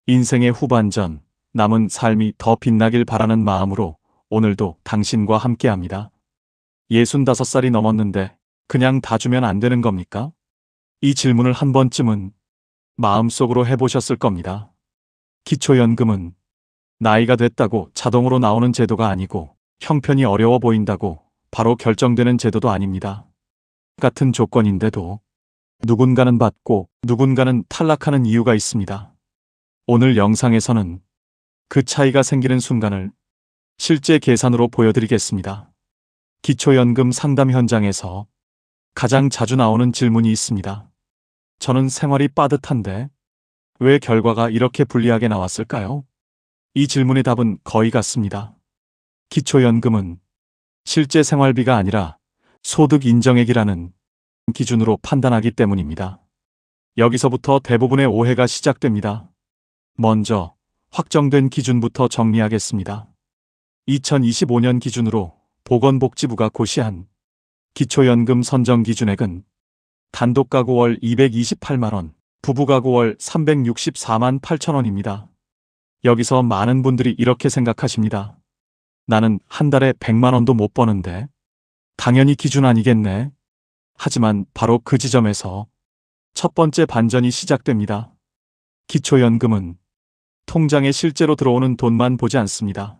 인생의 후반전, 남은 삶이 더 빛나길 바라는 마음으로 오늘도 당신과 함께합니다. 65살이 넘었는데 그냥 다 주면 안 되는 겁니까? 이 질문을 한 번쯤은 마음속으로 해보셨을 겁니다. 기초연금은 나이가 됐다고 자동으로 나오는 제도가 아니고 형편이 어려워 보인다고 바로 결정되는 제도도 아닙니다. 같은 조건인데도 누군가는 받고 누군가는 탈락하는 이유가 있습니다. 오늘 영상에서는 그 차이가 생기는 순간을 실제 계산으로 보여드리겠습니다. 기초연금 상담 현장에서 가장 자주 나오는 질문이 있습니다. 저는 생활이 빠듯한데 왜 결과가 이렇게 불리하게 나왔을까요? 이 질문의 답은 거의 같습니다. 기초연금은 실제 생활비가 아니라 소득 인정액이라는 기준으로 판단하기 때문입니다. 여기서부터 대부분의 오해가 시작됩니다. 먼저 확정된 기준부터 정리하겠습니다. 2025년 기준으로 보건복지부가 고시한 기초연금 선정 기준액은 단독 가구 월 228만 원, 부부 가구 월 364만 8천 원입니다. 여기서 많은 분들이 이렇게 생각하십니다. 나는 한 달에 100만 원도 못 버는데 당연히 기준 아니겠네. 하지만 바로 그 지점에서 첫 번째 반전이 시작됩니다. 기초연금은 통장에 실제로 들어오는 돈만 보지 않습니다.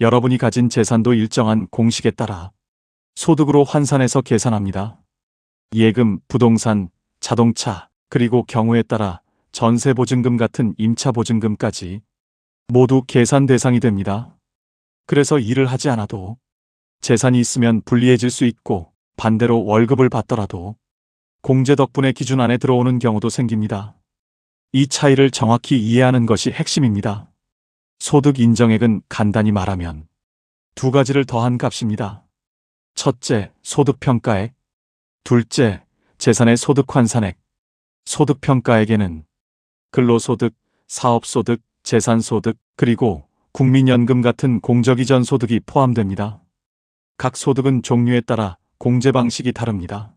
여러분이 가진 재산도 일정한 공식에 따라 소득으로 환산해서 계산합니다. 예금, 부동산, 자동차, 그리고 경우에 따라 전세보증금 같은 임차보증금까지 모두 계산 대상이 됩니다. 그래서 일을 하지 않아도 재산이 있으면 불리해질 수 있고 반대로 월급을 받더라도 공제 덕분에 기준 안에 들어오는 경우도 생깁니다. 이 차이를 정확히 이해하는 것이 핵심입니다. 소득 인정액은 간단히 말하면 두 가지를 더한 값입니다. 첫째, 소득평가액. 둘째, 재산의 소득 환산액. 소득평가액에는 근로소득, 사업소득, 재산소득, 그리고 국민연금 같은 공적이전 소득이 포함됩니다. 각 소득은 종류에 따라 공제 방식이 다릅니다.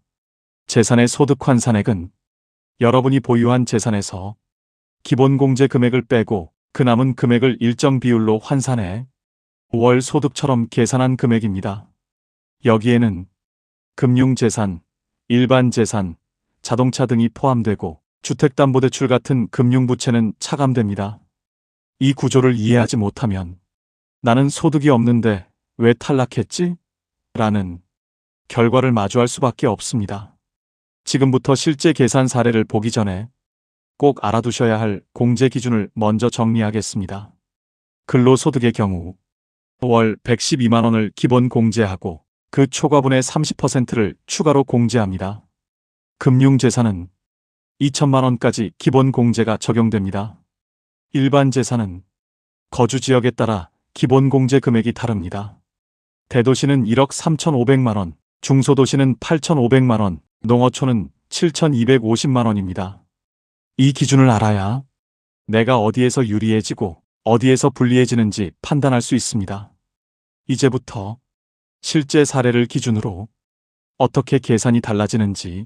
재산의 소득 환산액은 여러분이 보유한 재산에서 기본 공제 금액을 빼고 그 남은 금액을 일정 비율로 환산해 월 소득처럼 계산한 금액입니다. 여기에는 금융재산, 일반재산, 자동차 등이 포함되고 주택담보대출 같은 금융부채는 차감됩니다. 이 구조를 이해하지 못하면 나는 소득이 없는데 왜 탈락했지? 라는 결과를 마주할 수밖에 없습니다. 지금부터 실제 계산 사례를 보기 전에 꼭 알아두셔야 할 공제 기준을 먼저 정리하겠습니다. 근로소득의 경우 월 112만 원을 기본 공제하고 그 초과분의 30%를 추가로 공제합니다. 금융재산은 2천만 원까지 기본 공제가 적용됩니다. 일반재산은 거주지역에 따라 기본 공제 금액이 다릅니다. 대도시는 1억 3,500만 원, 중소도시는 8,500만 원, 농어촌은 7,250만 원입니다. 이 기준을 알아야 내가 어디에서 유리해지고 어디에서 불리해지는지 판단할 수 있습니다. 이제부터 실제 사례를 기준으로 어떻게 계산이 달라지는지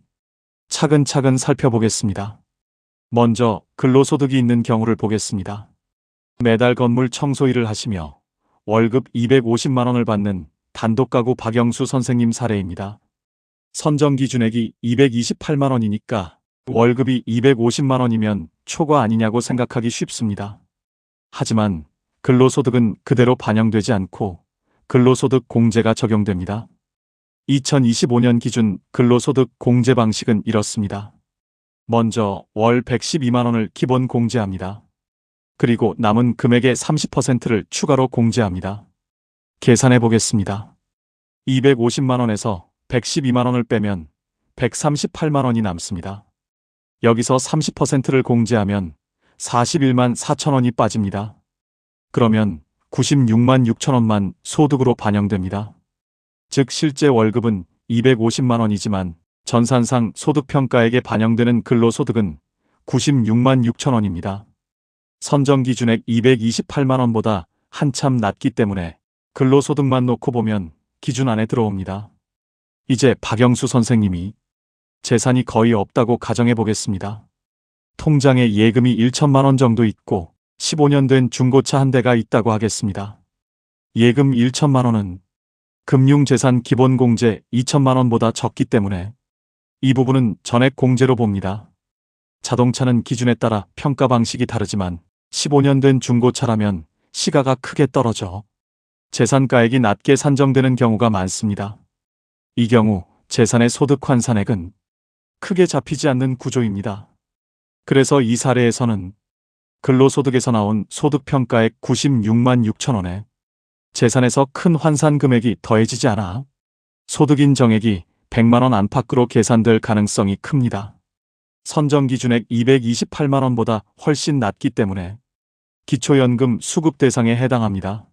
차근차근 살펴보겠습니다. 먼저 근로소득이 있는 경우를 보겠습니다. 매달 건물 청소 일을 하시며 월급 250만 원을 받는 단독가구 박영수 선생님 사례입니다. 선정 기준액이 228만 원이니까 월급이 250만 원이면 초과 아니냐고 생각하기 쉽습니다. 하지만 근로소득은 그대로 반영되지 않고 근로소득 공제가 적용됩니다. 2025년 기준 근로소득 공제 방식은 이렇습니다. 먼저 월 112만 원을 기본 공제합니다. 그리고 남은 금액의 30%를 추가로 공제합니다. 계산해 보겠습니다. 250만 원에서 112만 원을 빼면 138만 원이 남습니다. 여기서 30%를 공제하면 41만 4천 원이 빠집니다. 그러면 96만 6천 원만 소득으로 반영됩니다. 즉 실제 월급은 250만 원이지만 전산상 소득평가액에 반영되는 근로소득은 96만 6천 원입니다. 선정 기준액 228만 원보다 한참 낮기 때문에 근로소득만 놓고 보면 기준 안에 들어옵니다. 이제 박영수 선생님이 재산이 거의 없다고 가정해 보겠습니다. 통장에 예금이 1천만 원 정도 있고 15년 된 중고차 한 대가 있다고 하겠습니다. 예금 1천만 원은 금융재산 기본공제 2천만 원보다 적기 때문에 이 부분은 전액 공제로 봅니다. 자동차는 기준에 따라 평가 방식이 다르지만 15년 된 중고차라면 시가가 크게 떨어져 재산가액이 낮게 산정되는 경우가 많습니다. 이 경우 재산의 소득 환산액은 크게 잡히지 않는 구조입니다. 그래서 이 사례에서는 근로소득에서 나온 소득평가액 96만 6천 원에 재산에서 큰 환산 금액이 더해지지 않아 소득 인정액이 100만 원 안팎으로 계산될 가능성이 큽니다. 선정 기준액 228만 원보다 훨씬 낮기 때문에 기초연금 수급 대상에 해당합니다.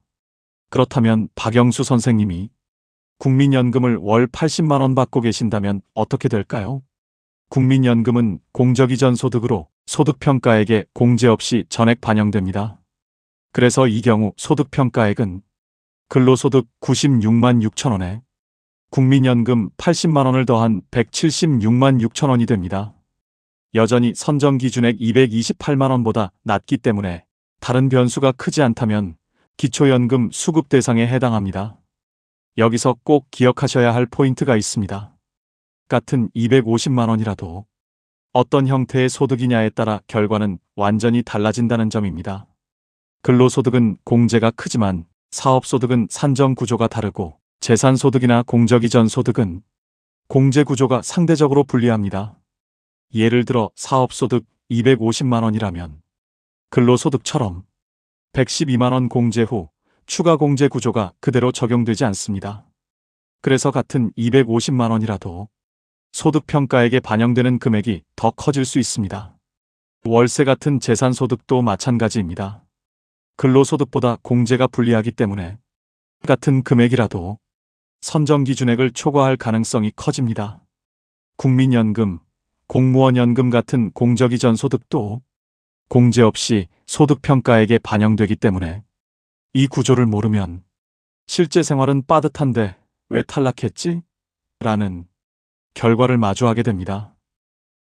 그렇다면 박영수 선생님이 국민연금을 월 80만 원 받고 계신다면 어떻게 될까요? 국민연금은 공적 이전 소득으로 소득평가액에 공제 없이 전액 반영됩니다. 그래서 이 경우 소득평가액은 근로소득 96만 6천 원에 국민연금 80만 원을 더한 176만 6천 원이 됩니다. 여전히 선정 기준액 228만 원보다 낮기 때문에 다른 변수가 크지 않다면 기초연금 수급 대상에 해당합니다. 여기서 꼭 기억하셔야 할 포인트가 있습니다. 같은 250만 원이라도 어떤 형태의 소득이냐에 따라 결과는 완전히 달라진다는 점입니다. 근로소득은 공제가 크지만 사업소득은 산정 구조가 다르고 재산소득이나 공적이전 소득은 공제 구조가 상대적으로 불리합니다. 예를 들어 사업소득 250만 원이라면 근로소득처럼 112만 원 공제 후 추가 공제 구조가 그대로 적용되지 않습니다. 그래서 같은 250만 원이라도 소득평가액에 반영되는 금액이 더 커질 수 있습니다. 월세 같은 재산소득도 마찬가지입니다. 근로소득보다 공제가 불리하기 때문에 같은 금액이라도 선정기준액을 초과할 가능성이 커집니다. 국민연금, 공무원연금 같은 공적이전 소득도 공제 없이 소득평가액에 반영되기 때문에 이 구조를 모르면 실제 생활은 빠듯한데 왜 탈락했지? 라는 결과를 마주하게 됩니다.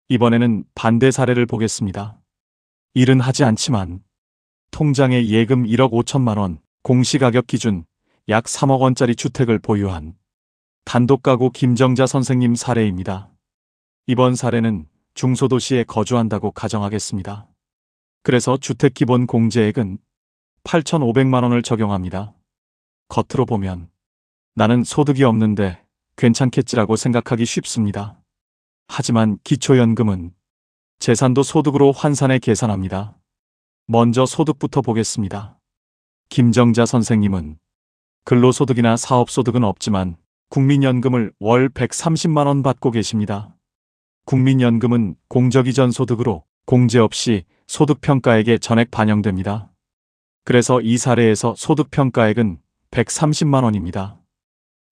이번에는 반대 사례를 보겠습니다. 일은 하지 않지만 통장에 예금 1억 5천만 원, 공시가격 기준 약 3억 원짜리 주택을 보유한 단독가구 김정자 선생님 사례입니다. 이번 사례는 중소도시에 거주한다고 가정하겠습니다. 그래서 주택기본 공제액은 8,500만 원을 적용합니다. 겉으로 보면 나는 소득이 없는데 괜찮겠지라고 생각하기 쉽습니다. 하지만 기초연금은 재산도 소득으로 환산해 계산합니다. 먼저 소득부터 보겠습니다. 김정자 선생님은 근로소득이나 사업소득은 없지만 국민연금을 월 130만 원 받고 계십니다. 국민연금은 공적이전 소득으로 공제 없이 소득평가액에 전액 반영됩니다. 그래서 이 사례에서 소득평가액은 130만 원입니다.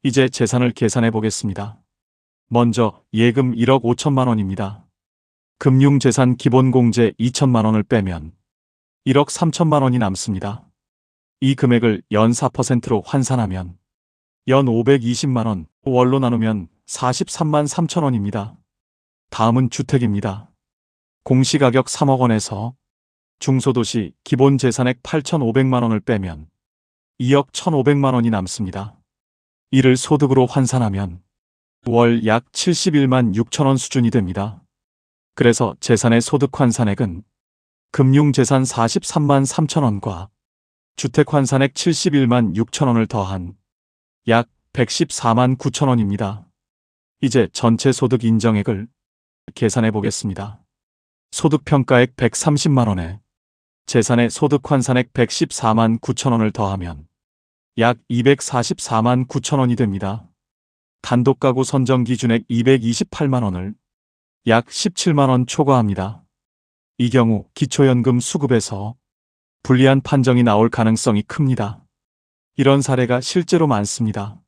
이제 재산을 계산해 보겠습니다. 먼저 예금 1억 5천만 원입니다. 금융재산 기본공제 2천만 원을 빼면 1억 3천만 원이 남습니다. 이 금액을 연 4%로 환산하면 연 520만 원, 월로 나누면 43만 3천 원입니다. 다음은 주택입니다. 공시가격 3억 원에서 중소도시 기본재산액 8,500만 원을 빼면 2억 1,500만 원이 남습니다. 이를 소득으로 환산하면 월 약 71만 6천 원 수준이 됩니다. 그래서 재산의 소득 환산액은 금융재산 43만 3천 원과 주택 환산액 71만 6천 원을 더한 약 114만 9천 원입니다. 이제 전체 소득 인정액을 계산해 보겠습니다. 소득평가액 130만 원에 재산의 소득 환산액 114만 9천 원을 더하면 약 244만 9천 원이 됩니다. 단독가구 선정 기준액 228만 원을 약 17만 원 초과합니다. 이 경우 기초연금 수급에서 불리한 판정이 나올 가능성이 큽니다. 이런 사례가 실제로 많습니다.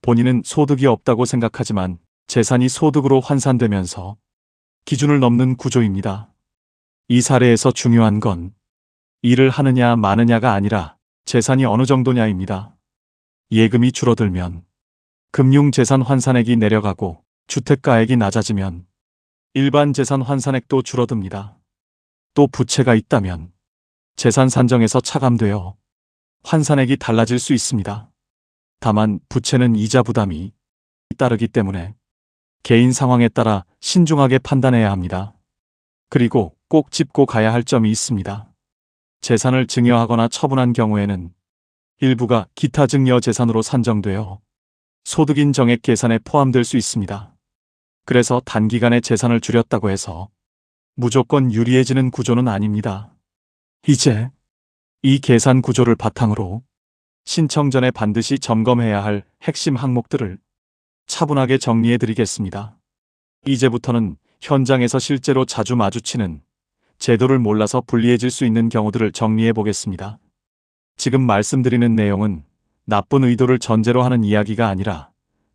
본인은 소득이 없다고 생각하지만 재산이 소득으로 환산되면서 기준을 넘는 구조입니다. 이 사례에서 중요한 건 일을 하느냐 마느냐가 아니라 재산이 어느 정도냐입니다. 예금이 줄어들면 금융재산 환산액이 내려가고 주택가액이 낮아지면 일반 재산 환산액도 줄어듭니다. 또 부채가 있다면 재산 산정에서 차감되어 환산액이 달라질 수 있습니다. 다만 부채는 이자 부담이 따르기 때문에 개인 상황에 따라 신중하게 판단해야 합니다. 그리고 꼭 짚고 가야 할 점이 있습니다. 재산을 증여하거나 처분한 경우에는 일부가 기타 증여 재산으로 산정되어 소득인 정액 계산에 포함될 수 있습니다. 그래서 단기간에 재산을 줄였다고 해서 무조건 유리해지는 구조는 아닙니다. 이제 이 계산 구조를 바탕으로 신청 전에 반드시 점검해야 할 핵심 항목들을 차분하게 정리해 드리겠습니다. 이제부터는 현장에서 실제로 자주 마주치는 제도를 몰라서 불리해질 수 있는 경우들을 정리해 보겠습니다. 지금 말씀드리는 내용은 나쁜 의도를 전제로 하는 이야기가 아니라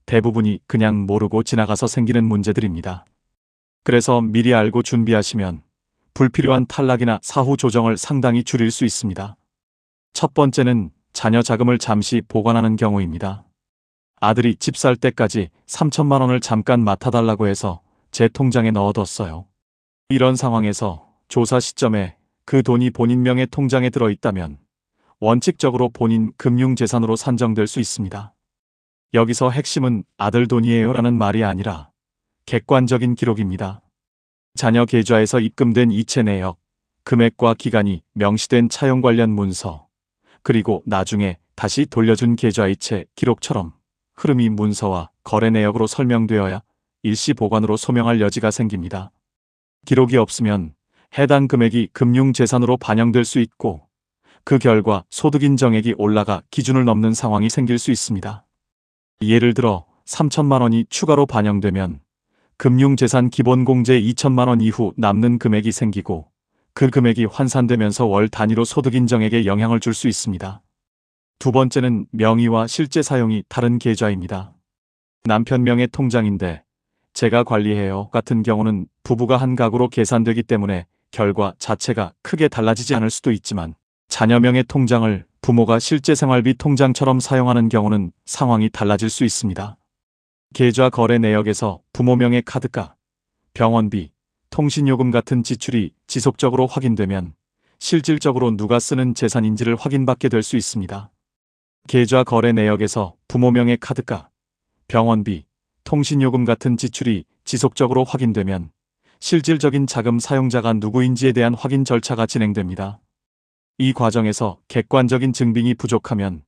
대부분이 그냥 모르고 지나가서 생기는 문제들입니다. 그래서 미리 알고 준비하시면 불필요한 탈락이나 사후 조정을 상당히 줄일 수 있습니다. 첫 번째는 자녀 자금을 잠시 보관하는 경우입니다. 아들이 집 살 때까지 3천만 원을 잠깐 맡아달라고 해서 제 통장에 넣어뒀어요. 이런 상황에서 조사 시점에 그 돈이 본인 명의 통장에 들어있다면 원칙적으로 본인 금융재산으로 산정될 수 있습니다. 여기서 핵심은 아들 돈이에요 라는 말이 아니라 객관적인 기록입니다. 자녀 계좌에서 입금된 이체 내역, 금액과 기간이 명시된 차용 관련 문서, 그리고 나중에 다시 돌려준 계좌이체 기록처럼 흐름이 문서와 거래 내역으로 설명되어야 일시 보관으로 소명할 여지가 생깁니다. 기록이 없으면 해당 금액이 금융재산으로 반영될 수 있고 그 결과 소득인 정액이 올라가 기준을 넘는 상황이 생길 수 있습니다. 예를 들어 3천만 원이 추가로 반영되면 금융재산 기본공제 2천만 원 이후 남는 금액이 생기고 그 금액이 환산되면서 월 단위로 소득인정액에 영향을 줄 수 있습니다. 두 번째는 명의와 실제 사용이 다른 계좌입니다. 남편 명의 통장인데 제가 관리해요 같은 경우는 부부가 한 가구로 계산되기 때문에 결과 자체가 크게 달라지지 않을 수도 있지만 자녀 명의 통장을 부모가 실제 생활비 통장처럼 사용하는 경우는 상황이 달라질 수 있습니다. 계좌 거래 내역에서 부모 명의 카드값, 병원비, 통신요금 같은 지출이 지속적으로 확인되면 실질적으로 누가 쓰는 재산인지를 확인받게 될 수 있습니다. 계좌 거래 내역에서 부모 명의 카드값, 병원비, 통신요금 같은 지출이 지속적으로 확인되면 실질적인 자금 사용자가 누구인지에 대한 확인 절차가 진행됩니다. 이 과정에서 객관적인 증빙이 부족하면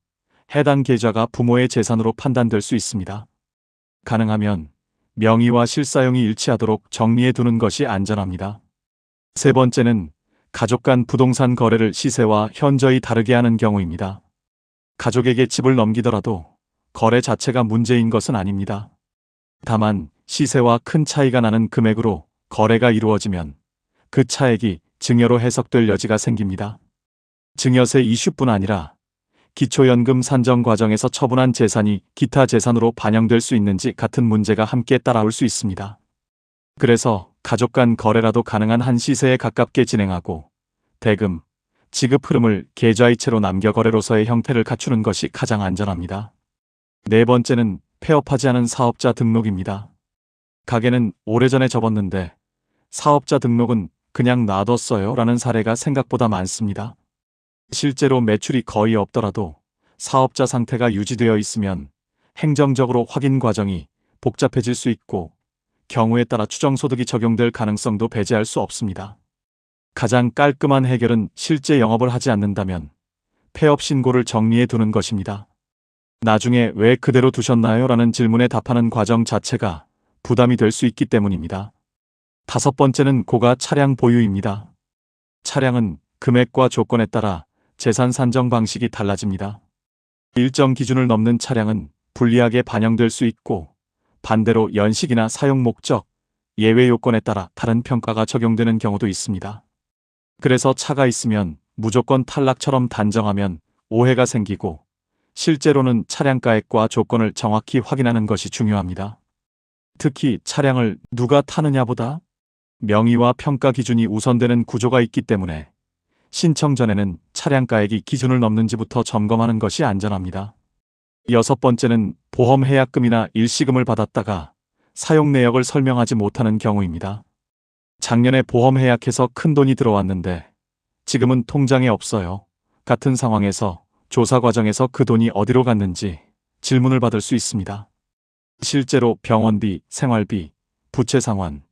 해당 계좌가 부모의 재산으로 판단될 수 있습니다. 가능하면 명의와 실사용이 일치하도록 정리해 두는 것이 안전합니다. 세 번째는 가족 간 부동산 거래를 시세와 현저히 다르게 하는 경우입니다. 가족에게 집을 넘기더라도 거래 자체가 문제인 것은 아닙니다. 다만 시세와 큰 차이가 나는 금액으로 거래가 이루어지면 그 차액이 증여로 해석될 여지가 생깁니다. 증여세 이슈뿐 아니라 기초연금 산정 과정에서 처분한 재산이 기타 재산으로 반영될 수 있는지 같은 문제가 함께 따라올 수 있습니다. 그래서 가족 간 거래라도 가능한 한 시세에 가깝게 진행하고 대금, 지급 흐름을 계좌이체로 남겨 거래로서의 형태를 갖추는 것이 가장 안전합니다. 네 번째는 폐업하지 않은 사업자 등록입니다. 가게는 오래전에 접었는데 사업자 등록은 그냥 놔뒀어요 라는 사례가 생각보다 많습니다. 실제로 매출이 거의 없더라도 사업자 상태가 유지되어 있으면 행정적으로 확인 과정이 복잡해질 수 있고 경우에 따라 추정소득이 적용될 가능성도 배제할 수 없습니다. 가장 깔끔한 해결은 실제 영업을 하지 않는다면 폐업 신고를 정리해 두는 것입니다. 나중에 왜 그대로 두셨나요? 라는 질문에 답하는 과정 자체가 부담이 될 수 있기 때문입니다. 다섯 번째는 고가 차량 보유입니다. 차량은 금액과 조건에 따라 재산 산정 방식이 달라집니다. 일정 기준을 넘는 차량은 불리하게 반영될 수 있고 반대로 연식이나 사용 목적, 예외 요건에 따라 다른 평가가 적용되는 경우도 있습니다. 그래서 차가 있으면 무조건 탈락처럼 단정하면 오해가 생기고 실제로는 차량가액과 조건을 정확히 확인하는 것이 중요합니다. 특히 차량을 누가 타느냐보다 명의와 평가 기준이 우선되는 구조가 있기 때문에 신청 전에는 차량가액이 기준을 넘는지부터 점검하는 것이 안전합니다. 여섯 번째는 보험 해약금이나 일시금을 받았다가 사용 내역을 설명하지 못하는 경우입니다. 작년에 보험 해약해서 큰 돈이 들어왔는데 지금은 통장에 없어요. 같은 상황에서 조사 과정에서 그 돈이 어디로 갔는지 질문을 받을 수 있습니다. 실제로 병원비, 생활비, 부채 상환,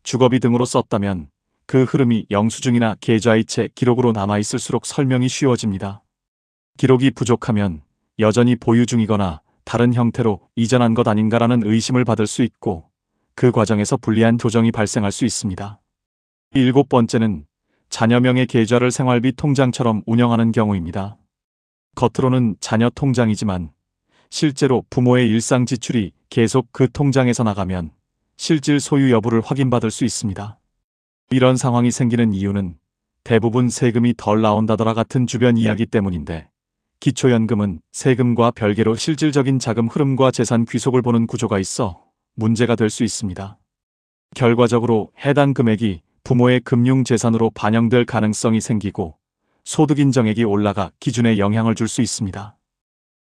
주거비 등으로 썼다면 그 흐름이 영수증이나 계좌이체 기록으로 남아있을수록 설명이 쉬워집니다. 기록이 부족하면 여전히 보유 중이거나 다른 형태로 이전한 것 아닌가라는 의심을 받을 수 있고 그 과정에서 불리한 조정이 발생할 수 있습니다. 7번째는 자녀명의 계좌를 생활비 통장처럼 운영하는 경우입니다. 겉으로는 자녀 통장이지만 실제로 부모의 일상 지출이 계속 그 통장에서 나가면 실질 소유 여부를 확인받을 수 있습니다. 이런 상황이 생기는 이유는 대부분 세금이 덜 나온다더라 같은 주변 이야기 때문인데 기초연금은 세금과 별개로 실질적인 자금 흐름과 재산 귀속을 보는 구조가 있어 문제가 될 수 있습니다. 결과적으로 해당 금액이 부모의 금융재산으로 반영될 가능성이 생기고 소득 인정액이 올라가 기준에 영향을 줄 수 있습니다.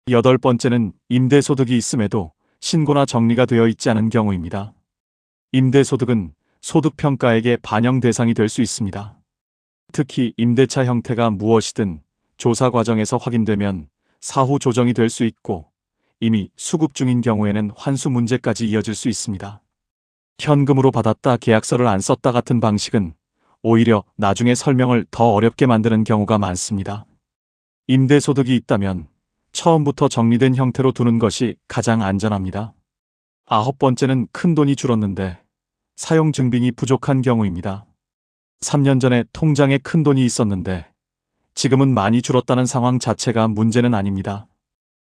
8번째는 임대소득이 있음에도 신고나 정리가 되어 있지 않은 경우입니다. 임대소득은 소득평가액의 반영 대상이 될 수 있습니다. 특히 임대차 형태가 무엇이든 조사 과정에서 확인되면 사후 조정이 될 수 있고 이미 수급 중인 경우에는 환수 문제까지 이어질 수 있습니다. 현금으로 받았다 계약서를 안 썼다 같은 방식은 오히려 나중에 설명을 더 어렵게 만드는 경우가 많습니다. 임대소득이 있다면 처음부터 정리된 형태로 두는 것이 가장 안전합니다. 9번째는 큰돈이 줄었는데 사용 증빙이 부족한 경우입니다. 3년 전에 통장에 큰돈이 있었는데 지금은 많이 줄었다는 상황 자체가 문제는 아닙니다.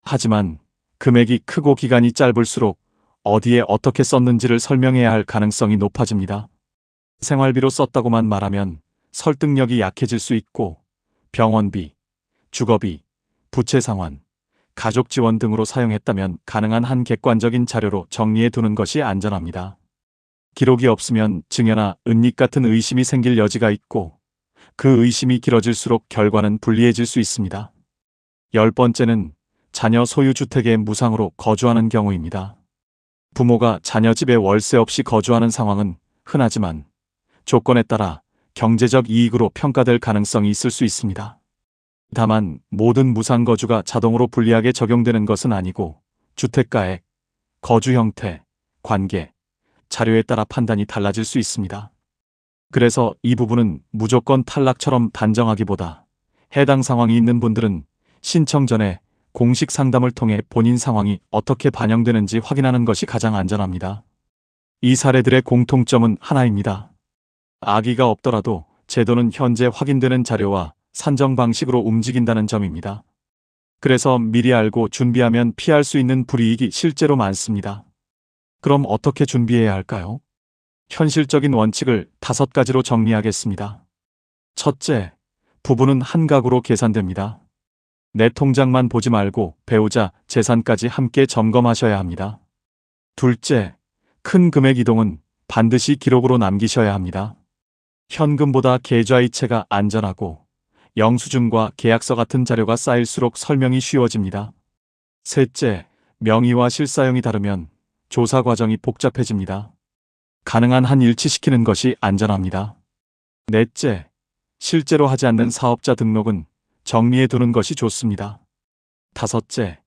하지만 금액이 크고 기간이 짧을수록 어디에 어떻게 썼는지를 설명해야 할 가능성이 높아집니다. 생활비로 썼다고만 말하면 설득력이 약해질 수 있고 병원비, 주거비, 부채 상환, 가족 지원 등으로 사용했다면 가능한 한 객관적인 자료로 정리해 두는 것이 안전합니다. 기록이 없으면 증여나 은닉 같은 의심이 생길 여지가 있고 그 의심이 길어질수록 결과는 불리해질 수 있습니다. 10번째는 자녀 소유 주택에 무상으로 거주하는 경우입니다. 부모가 자녀 집에 월세 없이 거주하는 상황은 흔하지만 조건에 따라 경제적 이익으로 평가될 가능성이 있을 수 있습니다. 다만 모든 무상거주가 자동으로 불리하게 적용되는 것은 아니고 주택가액, 거주 형태, 관계, 자료에 따라 판단이 달라질 수 있습니다. 그래서 이 부분은 무조건 탈락처럼 단정하기보다 해당 상황이 있는 분들은 신청 전에 공식 상담을 통해 본인 상황이 어떻게 반영되는지 확인하는 것이 가장 안전합니다. 이 사례들의 공통점은 하나입니다. 악의가 없더라도 제도는 현재 확인되는 자료와 산정 방식으로 움직인다는 점입니다. 그래서 미리 알고 준비하면 피할 수 있는 불이익이 실제로 많습니다. 그럼 어떻게 준비해야 할까요? 현실적인 원칙을 5가지로 정리하겠습니다. 첫째, 부부는 한 가구로 계산됩니다. 내 통장만 보지 말고 배우자 재산까지 함께 점검하셔야 합니다. 둘째, 큰 금액 이동은 반드시 기록으로 남기셔야 합니다. 현금보다 계좌이체가 안전하고 영수증과 계약서 같은 자료가 쌓일수록 설명이 쉬워집니다. 셋째, 명의와 실사용이 다르면 조사 과정이 복잡해집니다. 가능한 한 일치시키는 것이 안전합니다. 넷째, 실제로 하지 않는 사업자 등록은 정리해 두는 것이 좋습니다. 다섯째,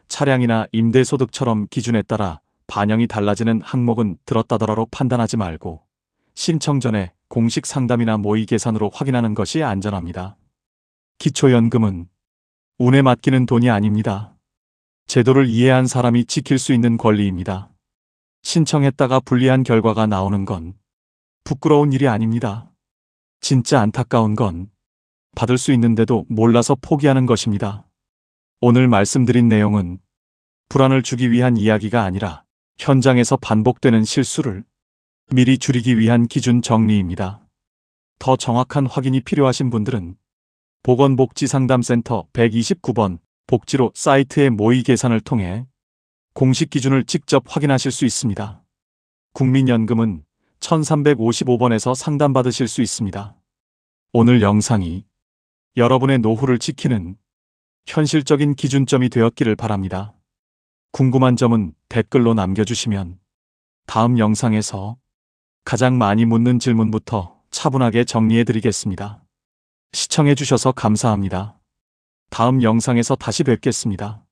차량이나 임대소득처럼 기준에 따라 반영이 달라지는 항목은 들었다더라로 판단하지 말고 신청 전에 공식 상담이나 모의 계산으로 확인하는 것이 안전합니다. 기초연금은 운에 맡기는 돈이 아닙니다. 제도를 이해한 사람이 지킬 수 있는 권리입니다. 신청했다가 불리한 결과가 나오는 건 부끄러운 일이 아닙니다. 진짜 안타까운 건 받을 수 있는데도 몰라서 포기하는 것입니다. 오늘 말씀드린 내용은 불안을 주기 위한 이야기가 아니라 현장에서 반복되는 실수를 미리 줄이기 위한 기준 정리입니다. 더 정확한 확인이 필요하신 분들은 보건복지상담센터 129번 복지로 사이트의 모의 계산을 통해 공식 기준을 직접 확인하실 수 있습니다. 국민연금은 1355번에서 상담받으실 수 있습니다. 오늘 영상이 여러분의 노후를 지키는 현실적인 기준점이 되었기를 바랍니다. 궁금한 점은 댓글로 남겨주시면 다음 영상에서 가장 많이 묻는 질문부터 차분하게 정리해드리겠습니다. 시청해주셔서 감사합니다. 다음 영상에서 다시 뵙겠습니다.